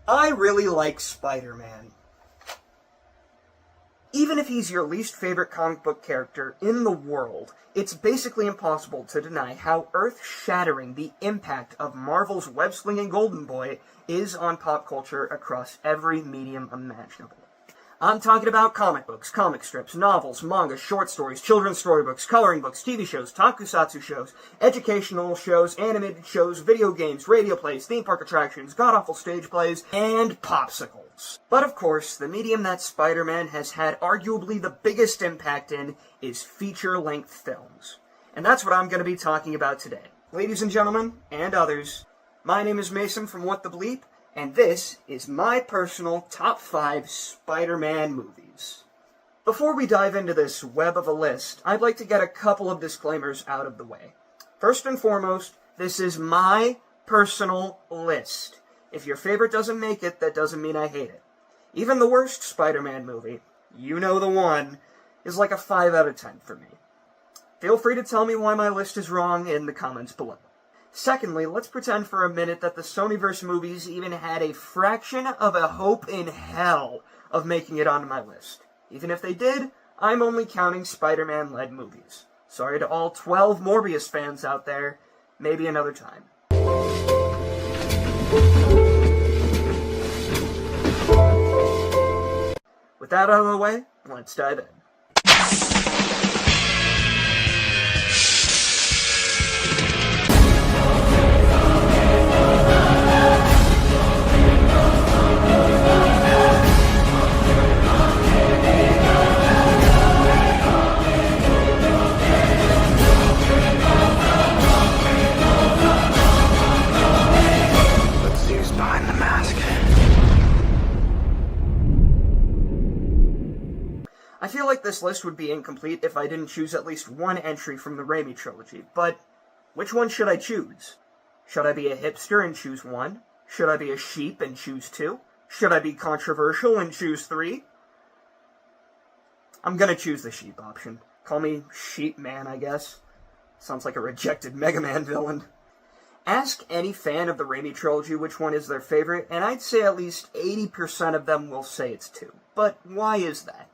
I really like Spider-Man. Even if he's your least favorite comic book character in the world, it's basically impossible to deny how earth-shattering the impact of Marvel's web-slinging Golden Boy is on pop culture across every medium imaginable. I'm talking about comic books, comic strips, novels, manga, short stories, children's storybooks, coloring books, TV shows, tokusatsu shows, educational shows, animated shows, video games, radio plays, theme park attractions, god-awful stage plays, and popsicles. But of course, the medium that Spider-Man has had arguably the biggest impact in is feature-length films. And that's what I'm going to be talking about today. Ladies and gentlemen, and others, my name is Mason from What the Bleep, and this is my personal top 5 Spider-Man movies. Before we dive into this web of a list, I'd like to get a couple of disclaimers out of the way. First and foremost, this is my personal list. If your favorite doesn't make it, that doesn't mean I hate it. Even the worst Spider-Man movie, you know the one, is like a 5 out of 10 for me. Feel free to tell me why my list is wrong in the comments below. Secondly, let's pretend for a minute that the Sonyverse movies even had a fraction of a hope in hell of making it onto my list. Even if they did, I'm only counting Spider-Man-led movies. Sorry to all 12 Morbius fans out there. Maybe another time. With that out of the way, let's dive in. I feel like this list would be incomplete if I didn't choose at least one entry from the Raimi trilogy, but which one should I choose? Should I be a hipster and choose 1? Should I be a sheep and choose 2? Should I be controversial and choose 3? I'm gonna choose the sheep option. Call me Sheep Man, I guess. Sounds like a rejected Mega Man villain. Ask any fan of the Raimi trilogy which one is their favorite, and I'd say at least 80% of them will say it's 2. But why is that?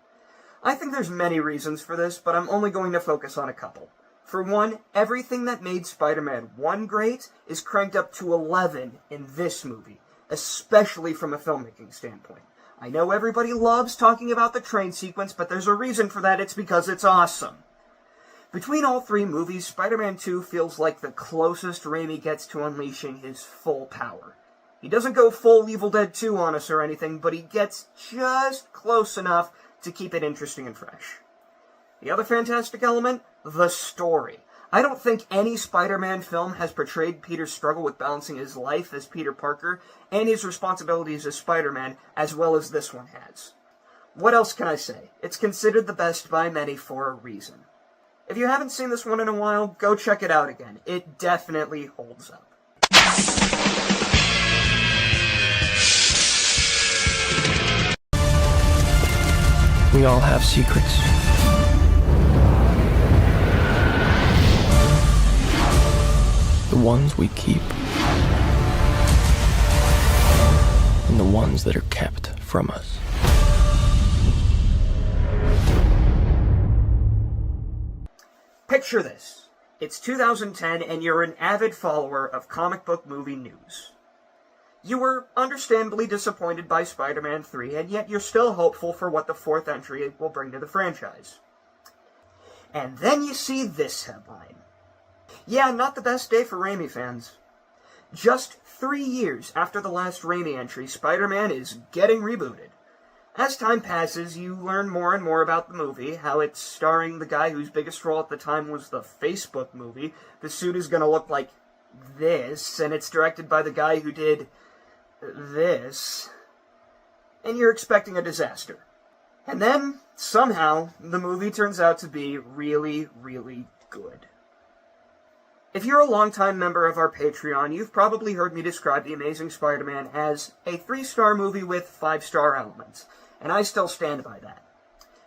I think there's many reasons for this, but I'm only going to focus on a couple. For one, everything that made Spider-Man 1 great is cranked up to 11 in this movie, especially from a filmmaking standpoint. I know everybody loves talking about the train sequence, but there's a reason for that. It's because it's awesome. Between all 3 movies, Spider-Man 2 feels like the closest Raimi gets to unleashing his full power. He doesn't go full Evil Dead 2 on us or anything, but he gets just close enough to keep it interesting and fresh. The other fantastic element? The story. I don't think any Spider-Man film has portrayed Peter's struggle with balancing his life as Peter Parker and his responsibilities as Spider-Man as well as this one has. What else can I say? It's considered the best by many for a reason. If you haven't seen this one in a while, go check it out again. It definitely holds up. We all have secrets. The ones we keep. And the ones that are kept from us. Picture this. It's 2010 and you're an avid follower of comic book movie news. You were understandably disappointed by Spider-Man 3, and yet you're still hopeful for what the 4th entry will bring to the franchise. And then you see this headline. Yeah, not the best day for Raimi fans. Just 3 years after the last Raimi entry, Spider-Man is getting rebooted. As time passes, you learn more and more about the movie, how it's starring the guy whose biggest role at the time was the Facebook movie. The suit is going to look like this, and it's directed by the guy who did this, and you're expecting a disaster. And then, somehow, the movie turns out to be really, really good. If you're a longtime member of our Patreon, you've probably heard me describe The Amazing Spider-Man as a 3-star movie with 5-star elements, and I still stand by that.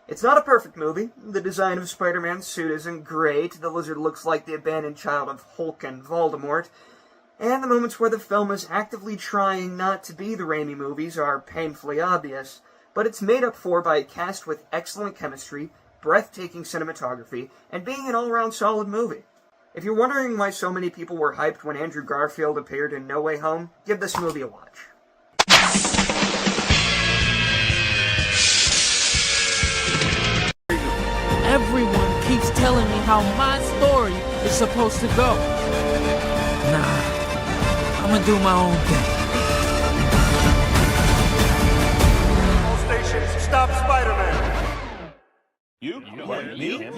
It's not a perfect movie. The design of Spider-Man's suit isn't great. The lizard looks like the abandoned child of Hulk and Voldemort. and the moments where the film is actively trying not to be the Raimi movies are painfully obvious, but it's made up for by a cast with excellent chemistry, breathtaking cinematography, and being an all-around solid movie. If you're wondering why so many people were hyped when Andrew Garfield appeared in No Way Home, give this movie a watch. Everyone keeps telling me how my story is supposed to go. Nah, I'm gonna do my own thing. All stations, stop Spider-Man. You? What, me?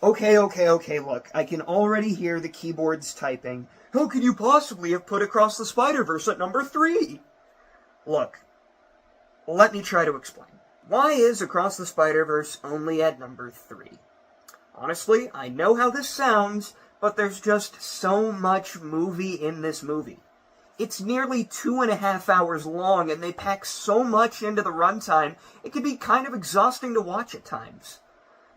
Okay, look, I can already hear the keyboards typing. How could you possibly have put Across the Spider-Verse at number 3? Look, let me try to explain. Why is Across the Spider-Verse only at number 3? Honestly, I know how this sounds, but there's just so much movie in this movie. It's nearly 2.5 hours long, and they pack so much into the runtime, it can be kind of exhausting to watch at times.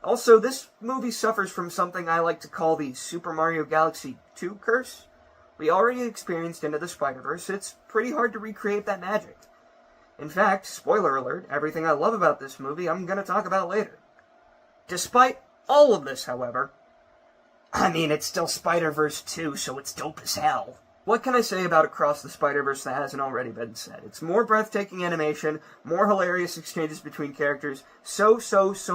Also, this movie suffers from something I like to call the Super Mario Galaxy 2 curse. We already experienced Into the Spider-Verse, it's pretty hard to recreate that magic. In fact, spoiler alert, everything I love about this movie I'm going to talk about later. Despite all of this, however, it's still Spider-Verse 2, so it's dope as hell. What can I say about Across the Spider-Verse that hasn't already been said? It's more breathtaking animation, more hilarious exchanges between characters, so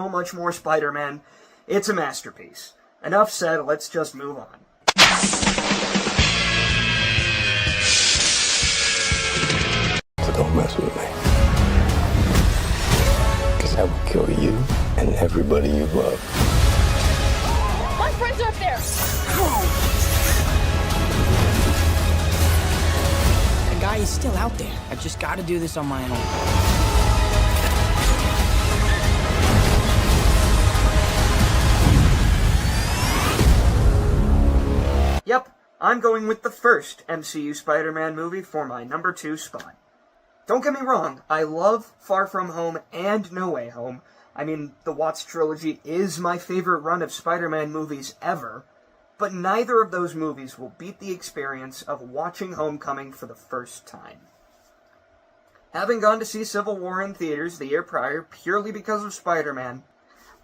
much more Spider-Man. It's a masterpiece. Enough said, let's just move on. So don't mess with me. Because I will kill you and everybody you love. My friends are up there! The guy is still out there. I just gotta do this on my own. Yep, I'm going with the first MCU Spider-Man movie for my number 2 spot. Don't get me wrong, I love Far From Home and No Way Home. The Watts trilogy is my favorite run of Spider-Man movies ever, but neither of those movies will beat the experience of watching Homecoming for the first time. Having gone to see Civil War in theaters the year prior purely because of Spider-Man,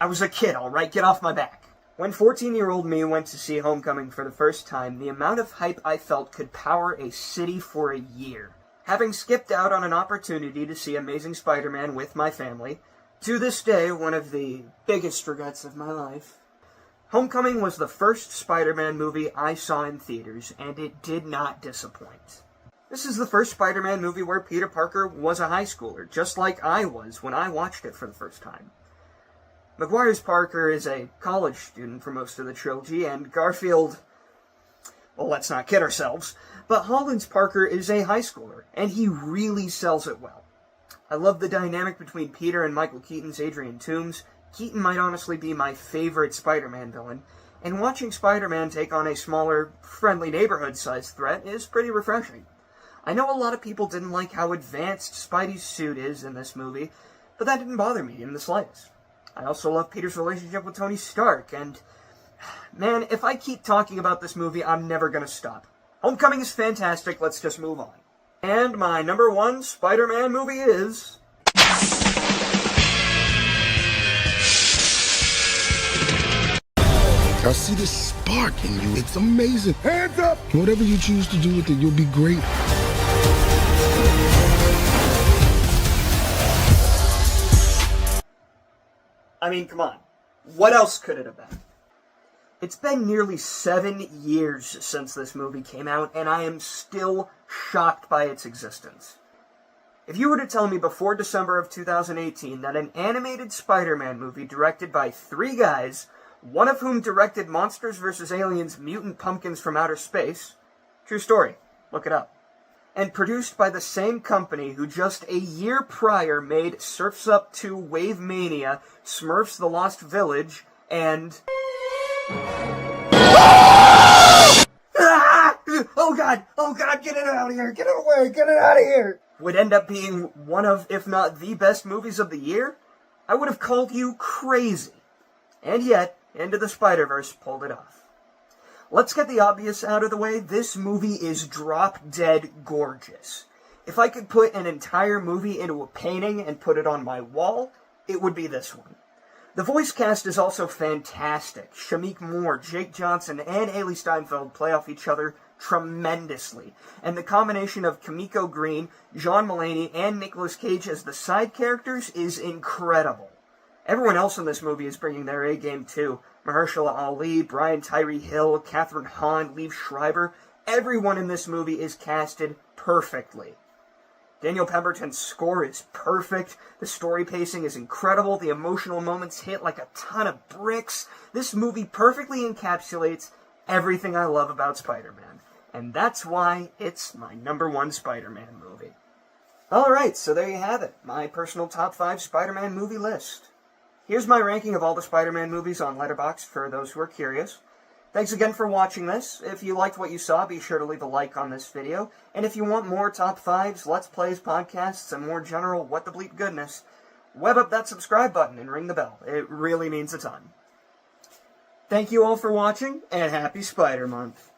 I was a kid, alright? Get off my back. When 14-year-old me went to see Homecoming for the first time, the amount of hype I felt could power a city for a year. Having skipped out on an opportunity to see Amazing Spider-Man with my family, to this day, one of the biggest regrets of my life, Homecoming was the first Spider-Man movie I saw in theaters, and it did not disappoint. This is the first Spider-Man movie where Peter Parker was a high schooler, just like I was when I watched it for the first time. Maguire's Parker is a college student for most of the trilogy, and Garfield, well, let's not kid ourselves, but Holland's Parker is a high schooler, and he really sells it well. I love the dynamic between Peter and Michael Keaton's Adrian Toomes. Keaton might honestly be my favorite Spider-Man villain, and watching Spider-Man take on a smaller, friendly neighborhood-sized threat is pretty refreshing. I know a lot of people didn't like how advanced Spidey's suit is in this movie, but that didn't bother me in the slightest. I also love Peter's relationship with Tony Stark, and man, if I keep talking about this movie, I'm never gonna stop. Homecoming is fantastic, let's just move on. And my number 1 Spider-Man movie is... I see this spark in you. It's amazing. Hands up! Whatever you choose to do with it, you'll be great. Come on. What else could it have been? It's been nearly 7 years since this movie came out, and I am still shocked by its existence. If you were to tell me before December of 2018 that an animated Spider-Man movie directed by 3 guys, one of whom directed Monsters vs. Aliens Mutant Pumpkins from Outer Space, true story, look it up, and produced by the same company who just a year prior made Surf's Up 2 Wave Mania, Smurfs The Lost Village, and... Oh god, get it out of here, get it away, get it out of here! Would end up being one of, if not the best movies of the year? I would have called you crazy. And yet, Into the Spider-Verse pulled it off. Let's get the obvious out of the way. This movie is drop-dead gorgeous. If I could put an entire movie into a painting and put it on my wall, it would be this one. The voice cast is also fantastic. Shameik Moore, Jake Johnson, and Hailee Steinfeld play off each other tremendously. And the combination of Kimiko Green, John Mulaney, and Nicolas Cage as the side characters is incredible. Everyone else in this movie is bringing their A-game too. Mahershala Ali, Brian Tyree Hill, Kathryn Hahn, Liev Schreiber. Everyone in this movie is casted perfectly. Daniel Pemberton's score is perfect, the story pacing is incredible, the emotional moments hit like a ton of bricks. This movie perfectly encapsulates everything I love about Spider-Man, and that's why it's my #1 Spider-Man movie. Alright, so there you have it, my personal top 5 Spider-Man movie list. Here's my ranking of all the Spider-Man movies on Letterboxd for those who are curious. Thanks again for watching this. If you liked what you saw, be sure to leave a like on this video. And if you want more Top 5s, Let's Plays, podcasts, and more general what the bleep goodness, web up that subscribe button and ring the bell. It really means a ton. Thank you all for watching, and happy Spider-Month.